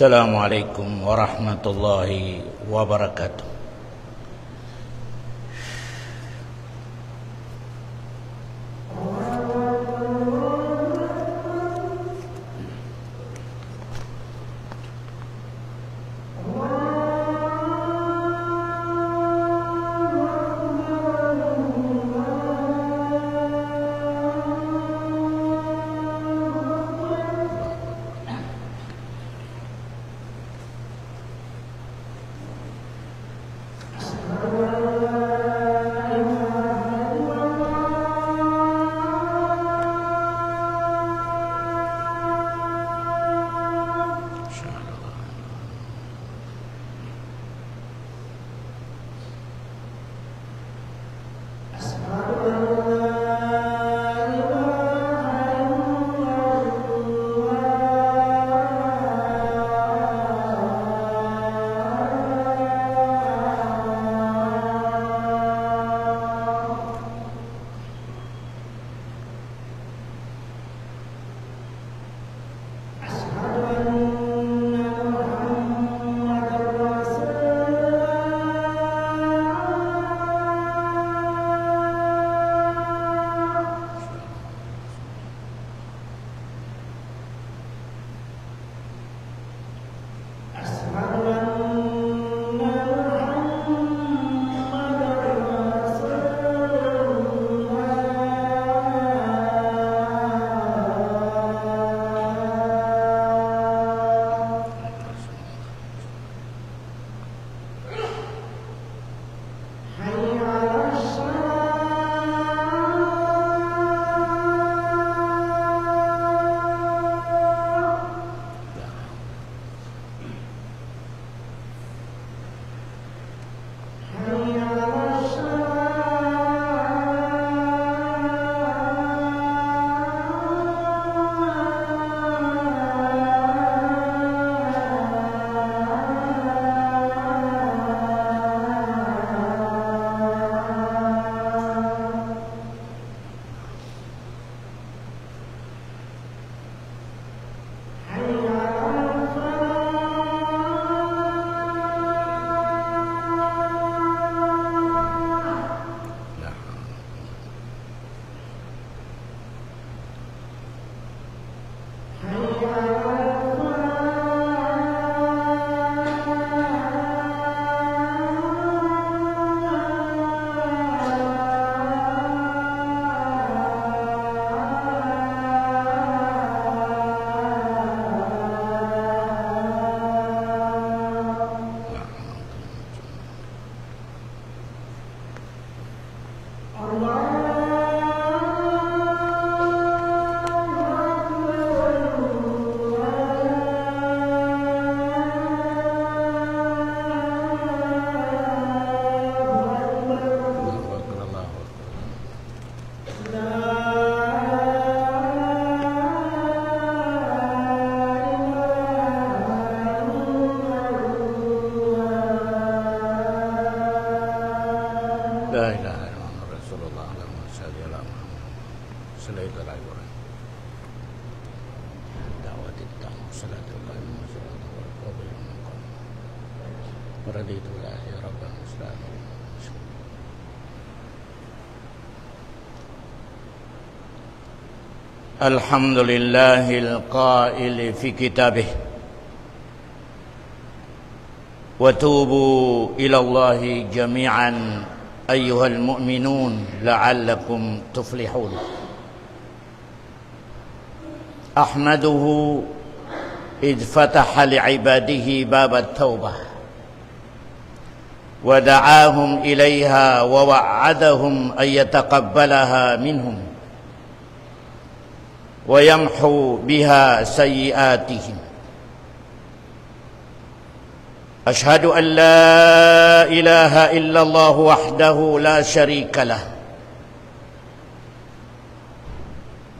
Assalamualaikum warahmatullahi wabarakatuh. الحمد لله القائل في كتابه وتوبوا إلى الله جميعا أيها المؤمنون لعلكم تفلحون. أحمده إذ فتح لعباده باب التوبة ودعاهم إليها ووعدهم أن يتقبلها منهم ويمحو بها سيئاتهم. أشهد أن لا إله إلا الله وحده لا شريك له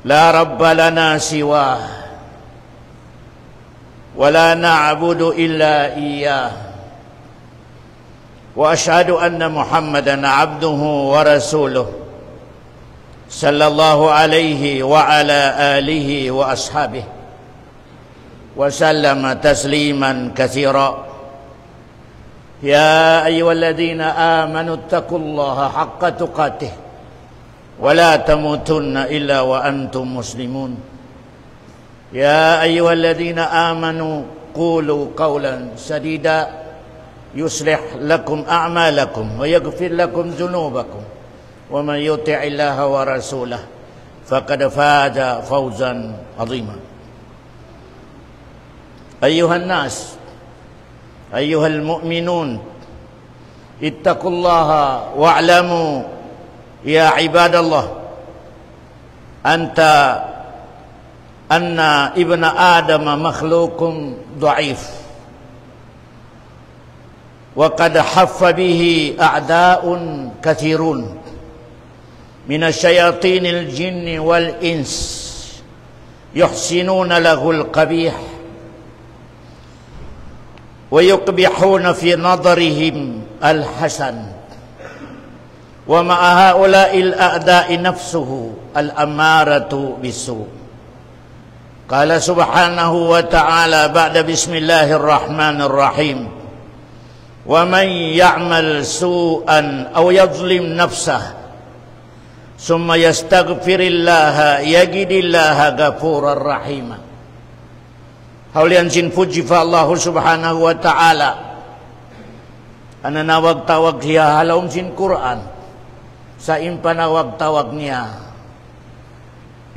لا رب لنا سواه ولا نعبد إلا إياه وأشهد أن محمدا عبده ورسوله صلى الله عليه وعلى آله وأصحابه وسلم تسليما كثيرا يا أيها الذين آمنوا اتقوا الله حق تقاته ولا تموتن إلا وأنتم مسلمون يا أيها الذين آمنوا قولوا قولا سديدا يصلح لكم أعمالكم ويغفر لكم ذنوبكم ومن يطع الله ورسوله فقد فاز فوزا عظيما أيها الناس أيها المؤمنون اتقوا الله واعلموا يا عباد الله أن ابن آدم مخلوق ضعيف وقد حف به أعداء كثيرون من الشياطين الجن والإنس يحسنون له القبيح ويقبحون في نظرهم الحسن ومع هؤلاء الأعداء نفسه الأمارة بالسوء قال سبحانه وتعالى بعد بسم الله الرحمن الرحيم ومن يعمل سوءا أو يظلم نفسه ثم يستغفر الله يجد الله غفورا رحيما. Haulian sin puji fa Allah subhanahu wa ta'ala ana nawag tawag hiya halom sin Quran sa impanawag tawag niya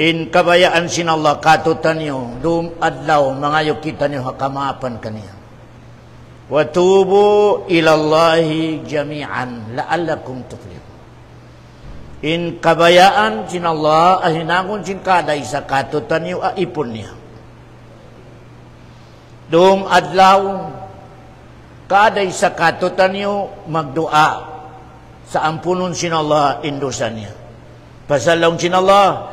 in kabayaan sin Allah katutan niyo dum adlaw mangayo kita niyo hakamaapan kaniya wa tubu ilallahi jami'an la'allakum tuflihun. In kabayaan sin Allah ahinangon sin kaday sa katutan niyo aipon niya dum adlaw kaday sa katutan niyo magdua sa ampunon sin Allah indusan niya pasalong sin Allah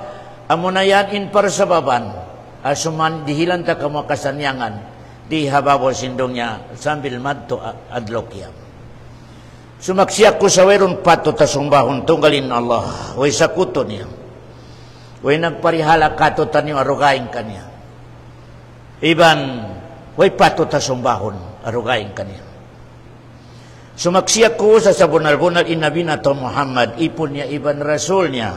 amunayan in persababan asuman dihilan ta kamo kasanyangan di hababo sindong niya sambil madto adlokyam sumaksiak ko sa weron pato tasumbahon tunggalin Allah way sakuto niya way nagparihala katutan niyo arugain kaniya iban way pato tasumbahon arugain kaniya sumaksiak ko sa sabunal-bunal inabi na to Muhammad ipon niya iban rasul niya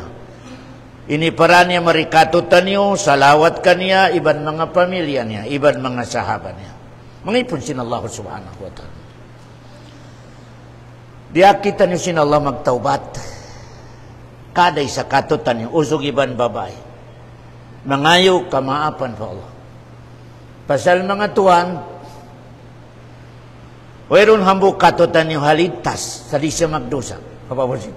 ini para niya marikatutan niyo salawat kaniya iban mga pamilya niya iban mga sahabat niya mangipon sin Allah subhanahu wa ta'ala diakita niyo sin Allah magtaubat kaday sa katutan niyo usog iban babae mangayo kamaapan pa Allah pasal mga tuwan wayron hambuk katutan niyo halitas sa di siya magdusa kapapasin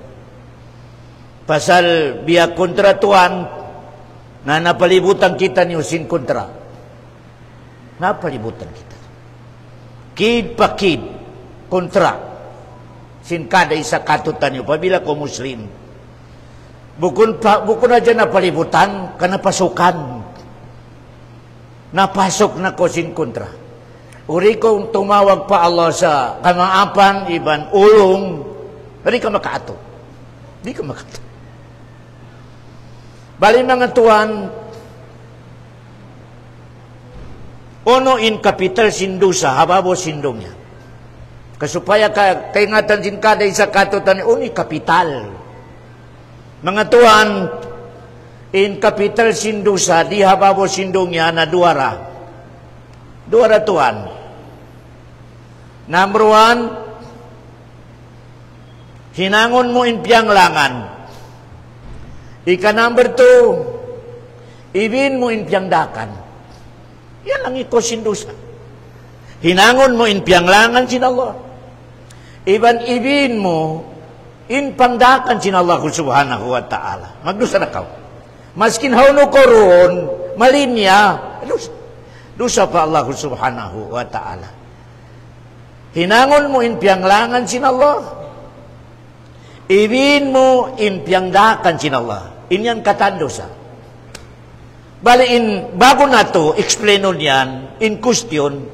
pasal biya kontratuan na napalibutan kita niyo sin kontra napalibutan kita kid pa kid kontra sin kada isa katutan niyo pabila ko muslim bukun na dyan napalibutan kanapasukan napasok na ko sin kontra uri kong tumawag pa Allah sa kamaapan iban ulong hindi ka makaato hindi ka makaato bali mga tuan ono in kapital sindusa hababo sindong niya kasupaya kaingatan sin kaday sa katutan uni kapital mga tuan in kapital sindusa di hababo sindong niya na duara tuan number 1 hinangon mo in piyang langan ika number 2, ibin mo in piyang dakan. Yan ang iko sindusa. Hinangon mo in piyang langan sin Allah. Iban ibin mo in pangdakan sin Allah subhanahu wa ta'ala. Magdusa na kaw. Maskin hauno ko roon, malinya, dusa pa Allah subhanahu wa ta'ala. Hinangon mo in piyang langan sin Allah. Ibin mo in piyang dakan sin Allah. Inyan katandosa. Bali in bago na to explainon yan in question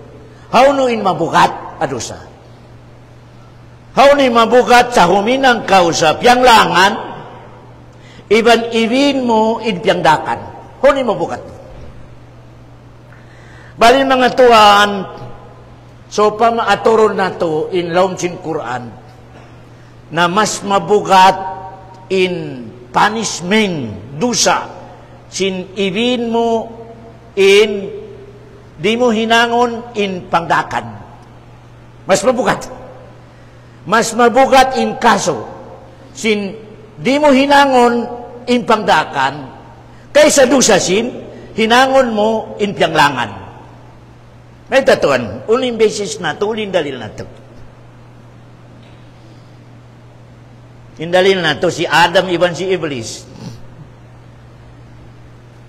how no in mabukat adusa. How no in mabukat sa huminang kausap yang langan iban ibin mo in piyang dakan. How no in mabukat. Bali mga tuan, so pamaaturon na to in laum sin Quran, na mas mabugat in punishment, dusa, sin ibin mo in, di mo hinangon in pangdakan. Mas mabugat. Mas mabugat in kaso, sin di mo hinangon in pangdakan, kaysa dusa sin, hinangon mo in piyanglangan. May tatuan, uling basis na to, uling dalil na to. Indalil na to si Adam iban si Iblis.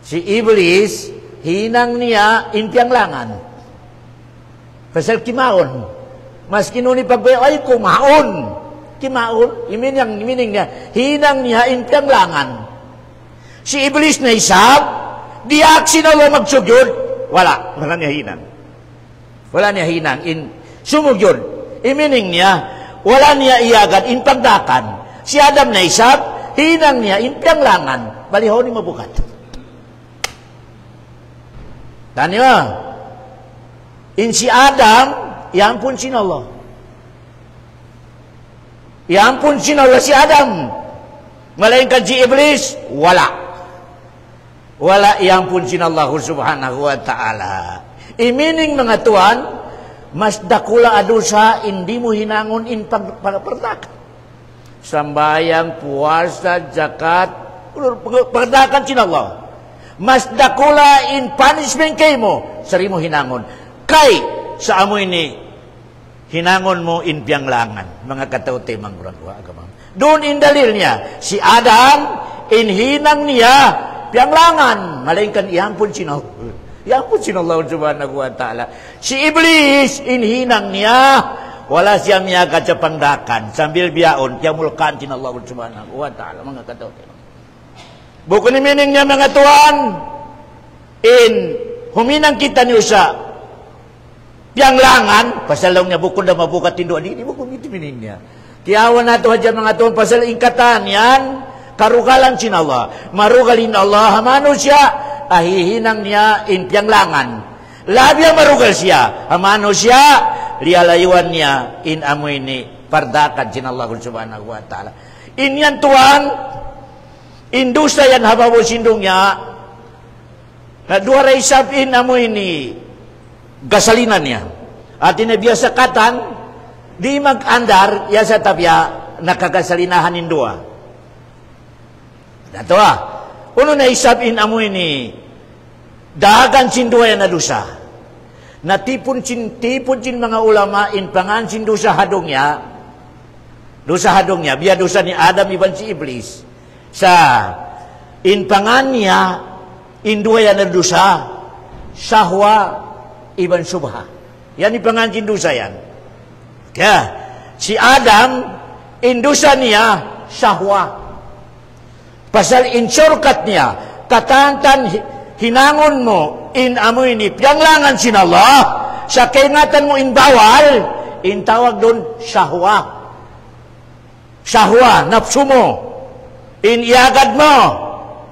Si Iblis, hinang niya in piyanglangan. Pasal kimaon. Mas kinuni pagbay, ay kumaon. Kimaon, imining niya, hinang niya in piyanglangan. Si Iblis na isab, diaksi na lo magsugyod. Wala niya hinang. Wala niya hinang in sumugyod. Imining niya, wala niya iagad in pagdakan. Si Adam na isab, hinang niya in piyanglangan. Baliho ni mabukat. Tani mo, in si Adam, iampun sin Allah. Iampun sin Allah si Adam. Melainkan si Iblis, wala. Wala iampun sin Allah subhanahu wa ta'ala. Imining mga tuan, mas dakula adusa, hindi mo hinangon in pagdakan. Sambayang, puasa, zakat, pagdakan sin Allah. Mas dakula in punishment kay mo, sari mo hinangon. Kay, sa amo ini, hinangon mo in piyanglangan. Mga katauti, mangguran ko, agamang. Doon in dalil niya, si Adam, in hinang niya, piyanglangan. Malaingkan, iampun sin Allah. Iampun sin Allah subhanahu wa ta'ala. Si Iblis, in hinang niya, wala siya miyagat sa pangdakan. Sambil biyaon, tiyamulkan sin Allah subhanahu wa ta'ala. Mga katauti. Buko ni mining niya mga tuan, in huminang kita niyo sa piyanglangan, pasalaw niya bukod na mabukat tindo, di buko mining niya. Kiyawan nato hadya mga tuan, pasal ingkatan yan, karugalan sin Allah. Marugalin Allah, hamano siya, ahihinang niya in piyanglangan. Labya marugal siya, hamano siya, lialayuan niya in amoy ni pardakan sin Allah subhanahu wa ta'ala. In yan tuan, indusa yan habawo sindong niya, na duwaray sabin amoy ni gasalinan niya. At inabiasa katan, di mag-andar, ya sa tabya, nakagasalinahan in dua. Dato uno na isabin amoy ni dagan sindua yan na dusa. Na tipon sin mga ulama in pangan sindusa hadong niya, dusa hadong niya, biya dusa ni Adam iban si Iblis. Sa in pangan niya, in dua yan na dusa, sahwa iban subha. Yan ipangan sindusa yan. Kaya, si Adam, in dusa niya, sahwa. Pasal in shortcut niya, katantan hinangon mo, in amoy ni piyanglangan sin Allah, sa kaingatan mo in bawal, in tawag doon, sahwa. Sahwa, napsu mo. In iagad mo,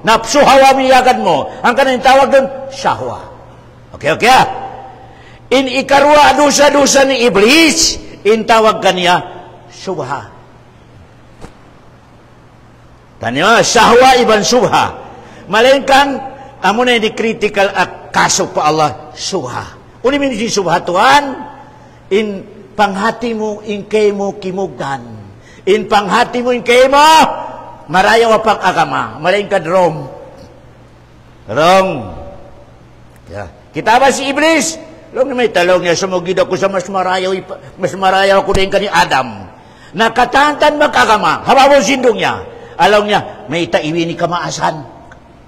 napsu hawa mo iagad mo. Ang kanang tawag doon, sahwa. Okay. In ikarwa dusa-dusa ni Iblis, in tawag kaniya, subha. Tanya, sahwa iban subha. Malingkang, amo na di critical at kaso pa Allah, subha. Unimin si subha tuan, in panghati mo, in kay mo kimugdan. In panghati mo, in kay mo, maraya wapak agama. Malingkang wrong. Yeah. Kita ba si Iblis? Long na may talong niya, sumugid ako sa mas marayaw ako din ka ni Adam. Nakatantan magkagama, habawang sindong niya. Alam niya, may taiwinin kamaasan.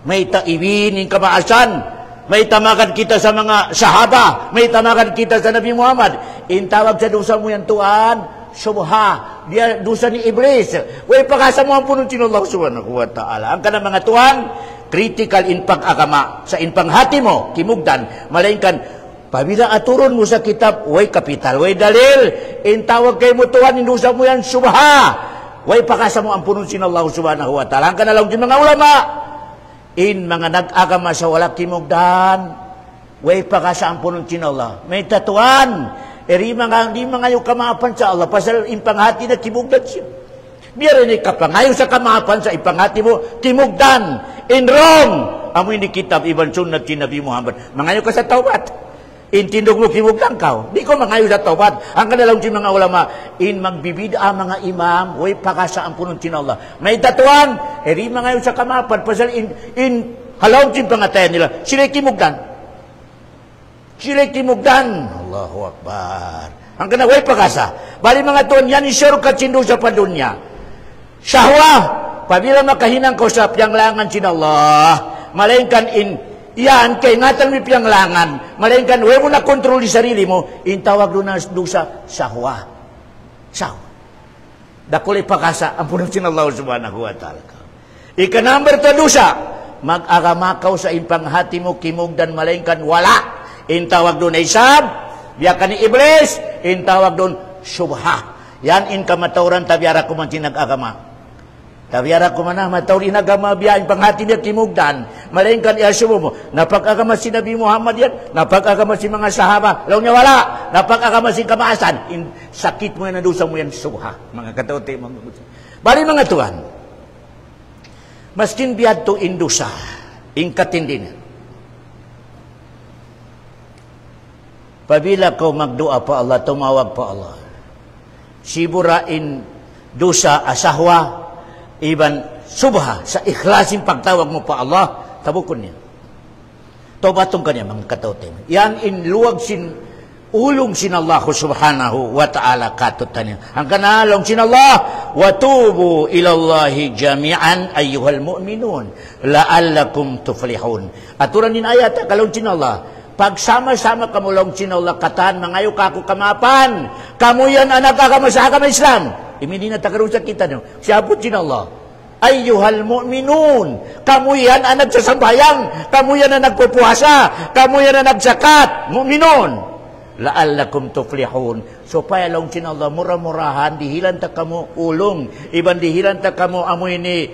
May taiwinin kamaasan. May tamakan kita sa mga sahaba. May tamakan kita sa Nabi Muhammad. Intawag sa dosa mo yan tuan, subha. Dia dosa ni Iblis. Way pakasa mo ang punong sinullah subhanahu wa ta'ala. Ang kanang mga tuan, critical in pag-agama. Sa in panghati mo, kimugdan. Malainkan, pabila aturon mo sa kitab, way kapital, way dalil. Intawag kay mo tuan, indusa mo yan, subha. Way pakasa mo ang punong sinullah subhanahu wa ta'ala. Ang kanang mga ulama, in mga nag-agama sa wala kimugdan, Way pakasa ampunon sin Allah. May tatuan. Di mangayo kamapan sa Allah. Pasal impanghati na kimugdan siya. Biar ini kapangayo sa kamapan sa ipanghati mo, kimugdan. In wrong. Amo ini kitab Ibn Sunnat si Nabi Muhammad. Mangayo ka sa taubat. Intindog mo kimugdan ka. Di ko mangayo sa taubat. Ang kanilang si mga ulama, in magbibida mga imam, way pakasa ampunon sin Allah. May tatuan. Di mangayo sa kamapan. Pasal in halaw sin pangatayan nila. Sila'y kimugdan. Sila'y kimugdan. Allahu Akbar. Ang kanaway pagkasa. Bali mga tuwan yan, isyur ka sindo sa padunya. Syahwa. Pabila makahinang ko sa piyanglangan sin Allah. Malaingkan yan, kay ngatan may piyanglangan. Malaingkan, huwag mo na kontrol di sarili mo. Intawag doon na sa syahwa. Syahwa. Dakulay pagkasa. Ang punong sin Allah subhanahu wa ta'ala. Ika-number 2 dosa. Mag-agamakaw sa impanghati mo, kimugdan malaingkan, wala. Intawag doon ay sab, biyakan ni Iblis, intawag doon subha. Yan in kamatauran, tabiara ko man sinag-agama. Tabiara ko man na, matawri nagama biyain, panghati niya kimugdan. Malaingkan iasubo mo, napag-agama si Nabi Muhammad yan, napag-agama si mga sahaba, law niya wala, napag-agama si kamaasan, sakit mo yan, nadusa mo yan, subha. Mga katauti, bali mga tuan, maskin biyad to indusa, ingkatindin. Pabila ko magdua pa Allah, tumawag pa Allah. Siburain dosa asahwa, iban subha, sa ikhlasin pagtawag mo pa Allah, tabukon niya. Tobatong kanya, mga katautin. Yan inluwag ulong sin Allah subhanahu wa ta'ala katutan niya. Ang kanalong sin Allah, watubu ilallahi jami'an ayyuhal mu'minun, la'allakum tuflihun. Aturan din ayat, kalong sin Allah, pagsama-sama kamulong sinulak katan, mangayo kako kamapan. Kamu yan anak agama sa agama Islam. Imini na takarusa kita nyo. Siyapot sinullah. Ayyuhal mu'minun. Kamu yan anak sa sambayang. Kamu yan anak pupuasa. Kamu yan anak zakat. Mu'minun. La'allakum tuflihun. So payalong sinullah, murah-murahan, dihilan ta kamu ulong. Iban dihilan ta kamu amoy ni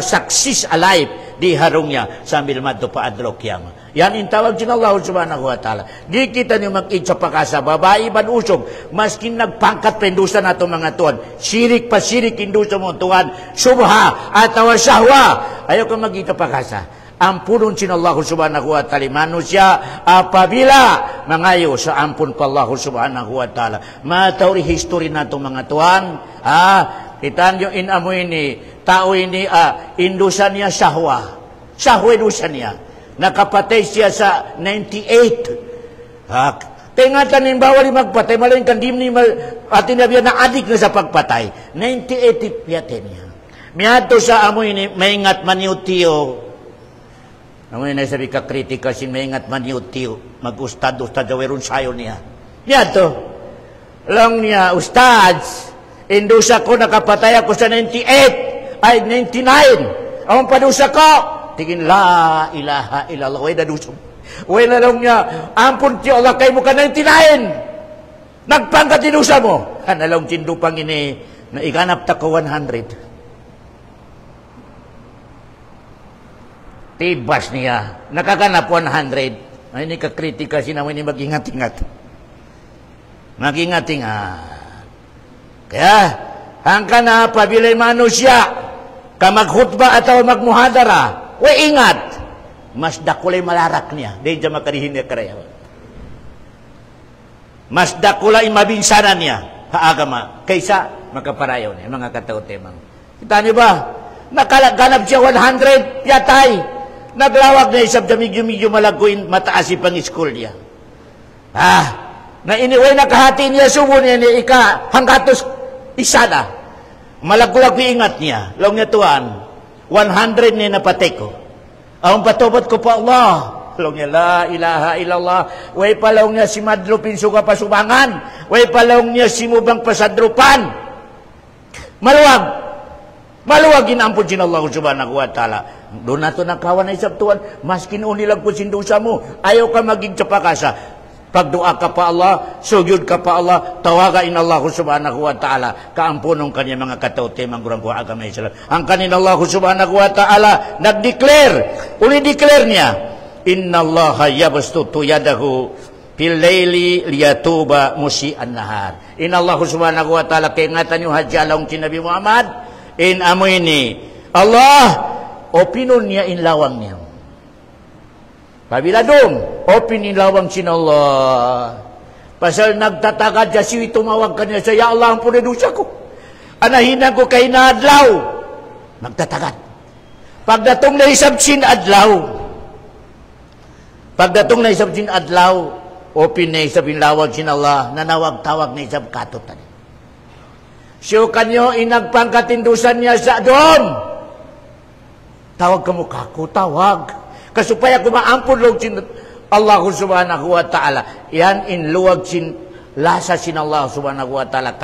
success alive. Di harungnya sambil madto pa adlok yang. Yan intawag sin Allah subhanahu wa ta'ala. Di kita niyo mag-itsa pakasa, babae ban usog, maskin nagpangkat pendusa na ito mga tuwan. Sirik pa sirik indusa mo tuwan, subha atawa syahwa. Ayaw ka mag-itsa pakasa. Ampunon sin Allah subhanahu wa ta'ala. Manusia apabila mangayo sa ampun pa Allah subhanahu wa ta'ala. Matawri history na ito mga tuwan. Kita niyo inamoy ni tao ini indusa niya syahwa. Syahwa indusa niya. Nakapatay siya sa 98. Tingatan ng bawal magpatay. Malaking kandim ni atin na na adik na sa pagpatay. 98 piyatin niya. Miyato sa amoy ni maingat maniutiyo. Amoy na sabi ka kritika sin maingat maniutiyo. Mag-ustad-ustad jawerun sayo niya. Miyato. Lang niya, ustads. Indusa ko nakapatay ako sa 98. Ay, 99. Ang padusa ko. Tingin la ilaha illallah. Way na dusong. Way na lang niya. Ampun ti Allah kay mo ka 99. Nagpangkat dinusa mo. Analong tindupang ini na iganap ta ko 100. Tibas niya. Nakaganap 100. Ay ni kakritika sinamoy ni mag-ingat-ingat. Mag-ingat-ingat. Kaya hangka na pabilay manusia ka maghutba atau magmuhadara. Way ingat, mas dakulay malarak niya. Di dyan makarihin niya karaya. Mas dakulay mabinsanan niya. Haagama. Kaysa makaparayaw niya. Mga katautemang. Kita niyo ba? Nakalaganap siya 100. Yatay. Naglawag na isab na medyo malaguin. Mataas pang school niya. Na iniway nakahati niya. Subo niya ni ika. Hanggatos isa na. Malagulag ingat niya. Long niya tuwan. 100 ni napatay ko. Ang patobat ko pa Allah. Long niya, la ilaha illallah. Way palong niya si Madlo Pinsuga pasubangan. Way palong niya si Mubang pasadrupan. Maluwag. Maluwag inampun sin Allah subhanahu wa ta'ala. Doon na ito nakawan na isabtuan. Maskin unilag po sindusa mo. Ayaw ka maging tsapakasa. Pagdua ka pa Allah, sujud ka pa Allah, tawagain Allah subhanahu wa ta'ala, kaampunong kanya mga katauti, manggurang ko agama Islam. Ang kanin Allah subhanahu wa ta'ala, nag-declare, uli-declare niya, innallaha yabsutu yadahu fil laili liyatuba musi'an nahar. Inallahu subhanahu wa ta'ala keingatan yu hajalong cin Nabi Muhammad in amo ini Allah opinon niya in lawang niya. Pabila dong opin in lawang cin Allah. Pasal nagtatagad siya tumawag kanya sa ya Allah ampun dosa ko. Anahinan ko kay na adlaw. Nagtatagad. Pagdatong na isab sin adlaw. Pagdatong na isab sin adlaw, opin na isab inlawag sin Allah, nanawag-tawag na isab katutan. Siyo kanyo inagpangkatindusan niya sa doon. Tawag ka mo kako, tawag. Kasupaya kumaampun log sin Allah subhanahu wa ta'ala. Yan inluwag sin lasa sin Allah subhanahu wa ta'ala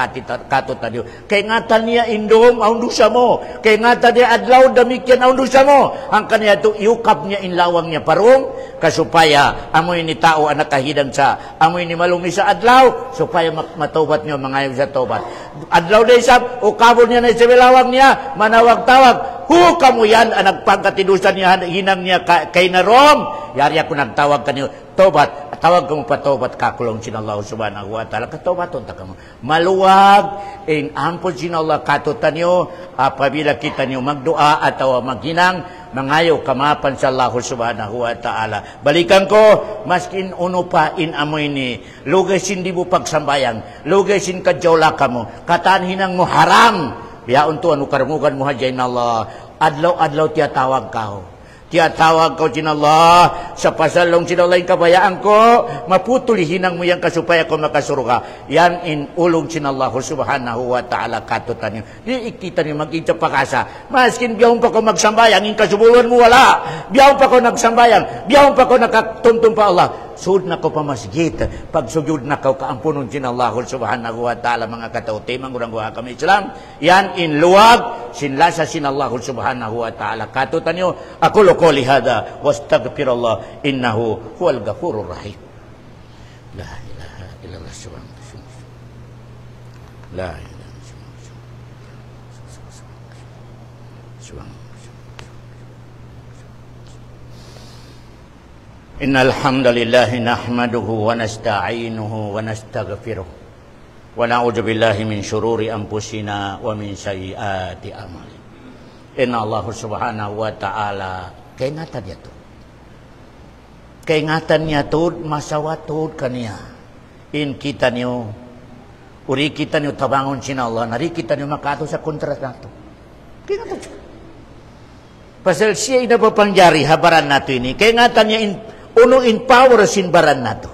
katutan niyo. Kay ngatan niya indom ang dusa mo. Kay ngatan niya adlaw damikyan ang dusa mo. Ang kanya ito iukap niya inlawang niya parong. Kasupaya amoy ni tao ang nakahidang sa amoy ni malumi sa adlaw. Supaya matobat niyo mangayog sa tobat. Adlaw na isap, ukabon niya na sa bilawang niya, manawag-tawag. Kamu yan ang nagpangkatidusan niya, hinang niya kay na Rom. Yari ako nagtawag kanyo, tobat. Tawag kamo patobat kakulong sin Allah subhanahu wa ta'ala. Katobaton ta kamo. Maluwag, in ampon sin Allah katutan nyo, apabila kita nyo magdua ataw maghinang, mangayo kamapan sa Allah subhanahu wa ta'ala. Balikan ko, maskin uno pa in amoy ni, lugay sin di mo pagsambayang, lugay sin kadjawla kamo, kataan hinang mo haram. Biyaon to anu karmugan mo hajain Allah. Adlaw-adlaw tiya tawag kau. Tiya tawag kau sin Allah. Sa pasalong sin Allah kabayaan ko. Maputuli hinang mo yan kasupaya ko makasurga. Yan in ulong sin Allah subhanahu wa ta'ala katutan niyo. Di ikita niyo mag-inca pakasa. Maskin biyahon pa ko magsambayang. In kasubuluan mo wala. Biyahon pa ko nagsambayang. Biyahon pa ko nakatuntun pa Allah. Sud na ko pa masjid. Pag sujud na ko kaampunon sin Allah subhanahu wa ta'ala mga katauti. Mangurang guha kami Islam. Yan in luwag. Sinlasa sin Allah subhanahu wa ta'ala. Katutan niyo. Ako lukoli hada. Wastagfirullah. Innahu huwal gafurur rahim. La ilaha illallah subhanahu. La ilaha Innal hamdalillah nahmaduhu wa nasta'inuhu wa nastaghfiruh wa na'udzu billahi min syururi anfusina wa min sayyiati a'malina. Inna Allah subhanahu wa ta'ala kaingatan niya to. Kaingatan niya to masawatod kaniya. In kita niyo uri kita niyo tabangon sin Allah, nari kita niyo makato sa kontras nato. Kaingatan siya. Pasal siya inapapangyari habaran nato ini. Kaingatan niya uno in power sin baran nato.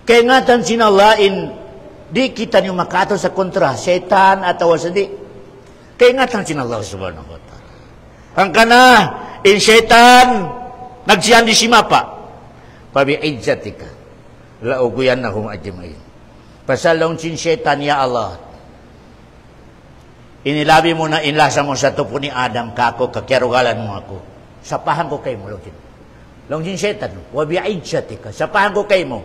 Kaya ngatan sin Allah in di kita niyo makato sa kontra setan atau sandi. Kaya ngatan sin Allah subhanahu wa ta'ala. Ang kana in setan nagsiyan di simapa. Pabi idzatika la uguyannahum ajmain. Pasalong sin setan ya Allah. Inilabi mo na inlasa mo sa tupo ni Adam kako kakyarugalan mo ako. Sapahan ko kay mo login. Longjin setan, wabi'idjatika. Sapahan ko kay mo.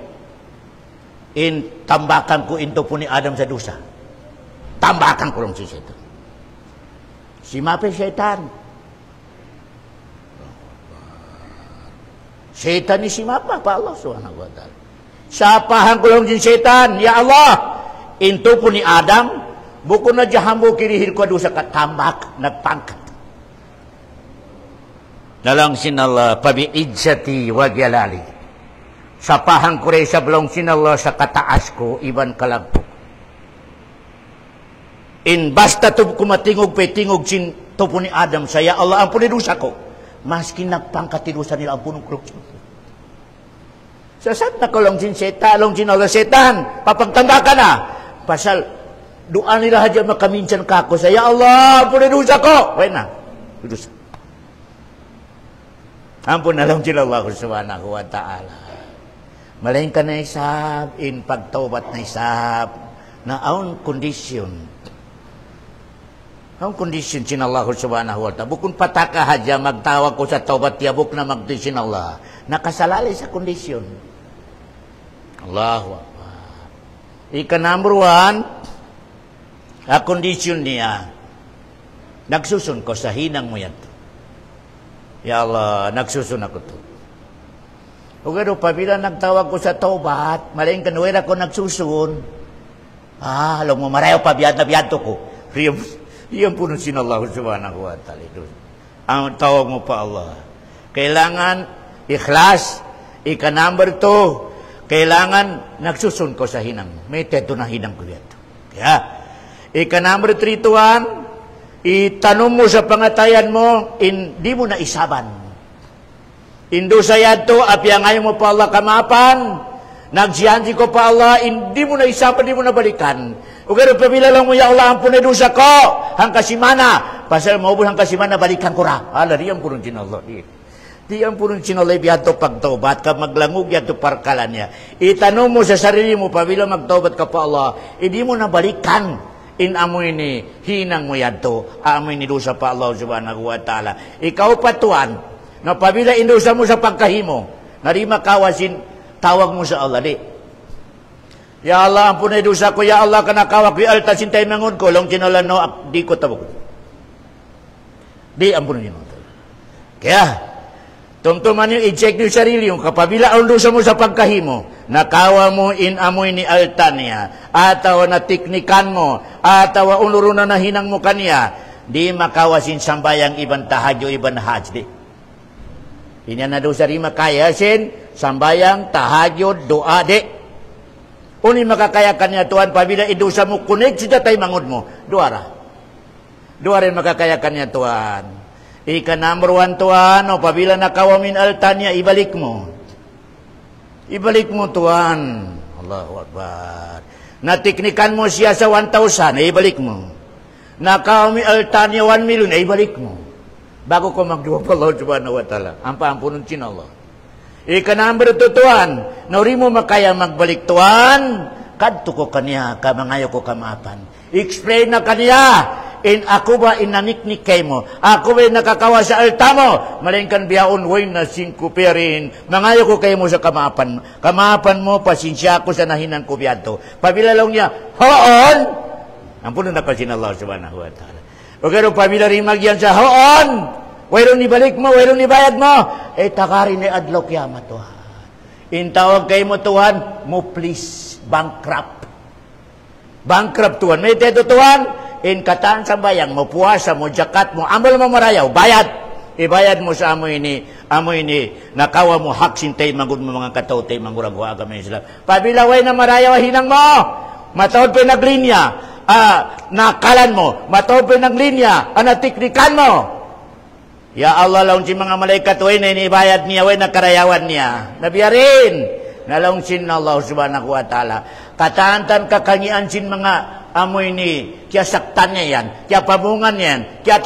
In tambakan ko into po ni Adam sa dusa. Tambakan ko longjin setan. Si mape setan. Setan ni si mapa pa Allah subhanahu wa ta'ala. Sapahan ko longjin setan, ya Allah. Into po ni Adam, buko na jahambo kirihir ko dusa ka tambak, nagpangkat. Nalang sin Allah pabi idzati wa jalali. Sapahan ko rin sa belong sin Allah sa kataas ko iban kalagpo. In basta to kumatingog petingog sin tupo ni Adam saya Allah ampun dosa ko. Maski nagpangkatidusa nila ampun kruk. Sasat na ko long sin setan, long sin Allah setan, papagtanda ka na. Pasal doa nila haja makaminsan kako saya Allah ampun dosa ko. Wait na. Dosa. Ampun na lang sila Allah subhanahu wa ta'ala. Malain ka na isab, in pagtaubat na isab, na aun kondisyon. Aun kondisyon sin Allah subhanahu wa ta'ala. Bukun pataka haja magtawag ko sa taubat tiyabuk na magdisin Allah. Nakasalali sa kondisyon. Allahu Akbar. Ika number one, a kondisyon niya, nagsusun ko sa hinang mo yan. Ya Allah, nagsusun ako to. O gano, pabila nagtawag ko sa taubat, maling kanwera ko nagsusun. Alam mo, marayo pa biyad na biyad ko. Iyan po nung sinallahu subhanahu wa ta'ala. Ang tawag mo pa Allah. Kailangan ikhlas. Ika number 2, kailangan nagsusun ko sa hinang mo. May teto na hinang ko dito. Kaya, ika number 3 tuan, itanong mo sa pangatayan mo, hindi mo na isaban. Indo sa yato, apya ngayon mo pa Allah kamapan, nagsiyansi ko pa Allah, hindi mo na isaban, hindi mo na balikan. O kaya pabila lang mo, ya Allah, ang punedusa ko, hangkasimana, pasal maubos hangkasimana, balikan ko ra. Diyan po rin Allah. Diyan po rin sinalay biyato pagtaubat, ka maglangog yato parkalan niya. Itanong mo sa sarili mo, pabila magtaubat ka pa Allah, hindi mo na balikan. Amoy ni hinang mo yato, amoy ni dosa pa Allah subhanahu wa ta'ala. Ikaw patuan, na pabila indusa mo sa pagkahimo, narima kawasin, tawag mo sa Allah, di. Ya Allah, ampunay dosa ko, ya Allah, kanakawak, ya alta sintay mangod ko, long chinalan no, di ko tabog. Di, ampunay nyo. Kaya, tumtuman nyo, i-check nyo sarili yung kapabila ang dosa mo sa pagkahimo, nakawa mo amoy ni alta niya, atawa na tiknikan mo, atawa unuro na nahinang mo kanya, di makawasin sambayang ibang tahadyo, ibang haj, di. Inya na dosa rima kayasin, sambayang tahadyo, doa, di. Uni makakayakan niya Tuhan, pabila idosa mo, kunig sida tay mangod mo, doa ra. Doa rin makakayakan niya Tuhan. Ika number 1 Tuhan, o pabila nakawamin altan niya, ibalik mo. Ibalik mo Tuhan. Allahu Akbar. Natiknikan mo siya sa 1,000, ibalik mo. Nakawami altan niya 1 million, ibalik mo. Bago ko magduwa pa Allah subhanahu wa ta'ala. Ang paampunan sin Allah. Ika number 2 Tuhan, nauri mo makaya magbalik Tuhan, kadto ko kaniya, kamangayo ko kamapan. Explain na kaniya, ako ba inaniknik kay mo? Ako ba nakakawa sa alta mo? Malingkan biyaon, way na 5 perin. Mangayo ko kayo mo sa kamapan. Kamapan mo, pasensya ko sa nahinan ko biyato. Pabilalong niya, hoon! Ang puno na kasi Allah subhanahu wa ta'ala. O pero pabila rin magyan sa hoon! Wairong nibalik mo, wairong nibayad mo. Takari ni adlaw kiyama Tuhan. Intawag kayo mo Tuhan, mo please, bankrupt. Bankrupt Tuhan. May teto Tuhan, kataan sa bayang mo, puwasa mo, jakat mo, amal mo marayaw, bayad. Ibayad mo sa amoy ni, nakawa mo, haksintay, magud mo mga katautay, manguragwa agam Islam. Pabilaway na marayaw, hinang mo. Matawad pa naglinya. Nakalan mo. Matawad pa naglinya. Natiknikan mo. Ya Allah, laung si mga malaikat, way na inibayad niya, way na karayawan niya. Nabiyarin. Nalaung sin Allah subhanahu wa ta'ala. Kataantan kakangian sin mga amoy ni, kaya saktan niya yan, kaya pabungan yan, kaya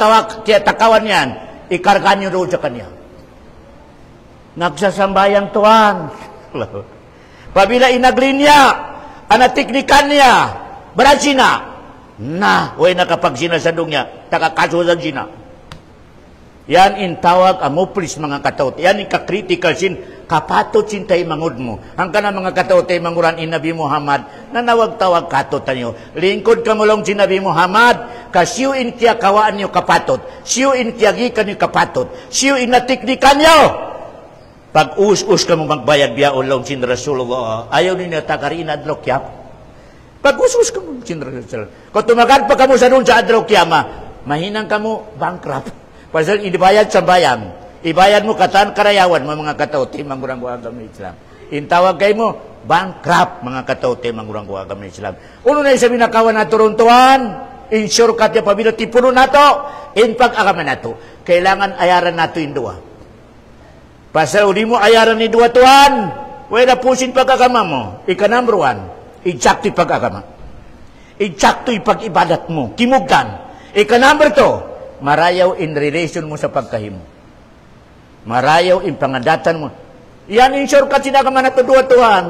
takawan yan, ikargan niyo doon sa kanya. Nagsasambayang Tuhan. Pabila inaglin niya, anatiknikan niya, berat sina. Way nakapagsina sa dong niya, takakasusan sina. Yan intawag amoplis mga kataut. Yan ka-critical sin, kapatot sin tayo mangod mo. Hanggang na mga kataut tayo manguran in Nabi Muhammad, nanawag-tawag katot tayo. Lingkod ka mo lang sin Nabi Muhammad, kasiyuin kya kawaan niyo kapatot, siyuin kya gikan niyo kapatot, siyuin na tiknikan niyo. Pag us-us ka mo magbayad biya ulong sin Rasulullah, ayaw ninyo takariin adlok yap. Pag us-us ka mo sin Rasulullah. Kung tumagal pa ka mo sa doon sa adlok yama, mahinang ka mo bankrupt. Pasal ibayad sa bayan. Ibayad mo kataan karayawan mga katauti, mangurang agama Islam. Intawag kayo mo, bankrupt mga katauti, mangurang agama Islam. Uno na yung sabi na kawan na turuntuan, insure ka tiya pabilo, tipuno na to, pag-agama na to. Kailangan ayaran na to yung dua. Pasal uli mo ayaran ni dua tuan, wala pusin pag-agama mo. Ika number 1, i-jakto pag-agama. I-jakto pag-ibadat mo, kimugdan. Ika number 2, marayaw in relation mo sa pagkahimo. Marayaw in pangadatan mo. Yan in shortcut sinagaman na tudua Tuhan.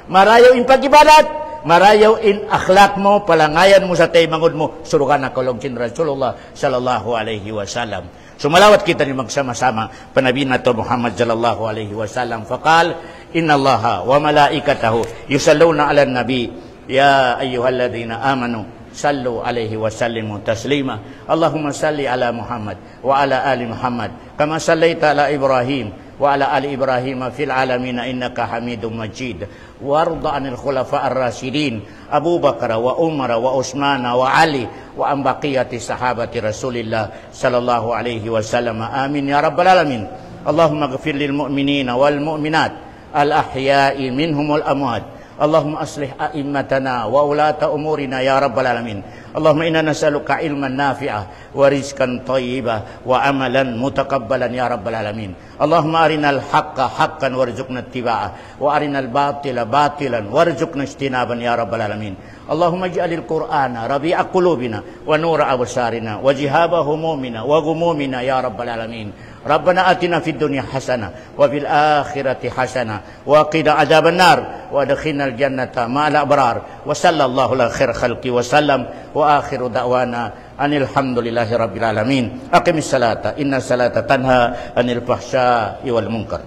Marayaw in pag-ibadat. Marayaw in akhlak mo, palangayan mo sa taymangod mo. Surugan na kalong sin Rasulullah sallallahu alaihi wasallam. Sumalawat kita ni magsama-sama panabi na to Muhammad sallallahu alaihi wasallam. Faqal, inna allaha wa malaikatahu yusalluna ala nabi. Ya ayyuhalladhina amanu. Sallu alaihi wasallimu taslima. Allahumma salli ala Muhammad wa ala ali Muhammad kama sallaita ala Ibrahim وعلى آل إبراهيم في العالمين إنك حميد مجيد وارض عن الخلفاء الراشدين أبو بكر وعمر وعثمان وعلي وعن بقية صحابة رسول الله صلى الله عليه وسلم آمين يا رب العالمين. اللهم اغفر للمؤمنين والمؤمنات الأحياء منهم والأموات. اللهم أصلح أئمتنا وولاة أمورنا يا رب العالمين. اللهم إنا نسألك علما نافعا ورزقا طيبا وعملا متقبلا يا رب العالمين. اللهم أرنا الحق حقا وارزقنا اتباعه وأرنا الباطل باطلا وارزقنا اجتنابا يا رب العالمين. اللهم اجعل القرآن ربيع قلوبنا ونور أبصارنا وجهاب همومنا وغمومنا يا رب العالمين. ربنا آتنا في الدنيا حسنة وفي الآخرة حسنة وقنا عذاب النار وادخلنا الجنة مع الأبرار وصلى الله على خير خلقه وسلم وآخر دعوانا أن الحمد لله رب العالمين. أقم الصلاة إن الصلاة تنهى عن الفحشاء والمنكر.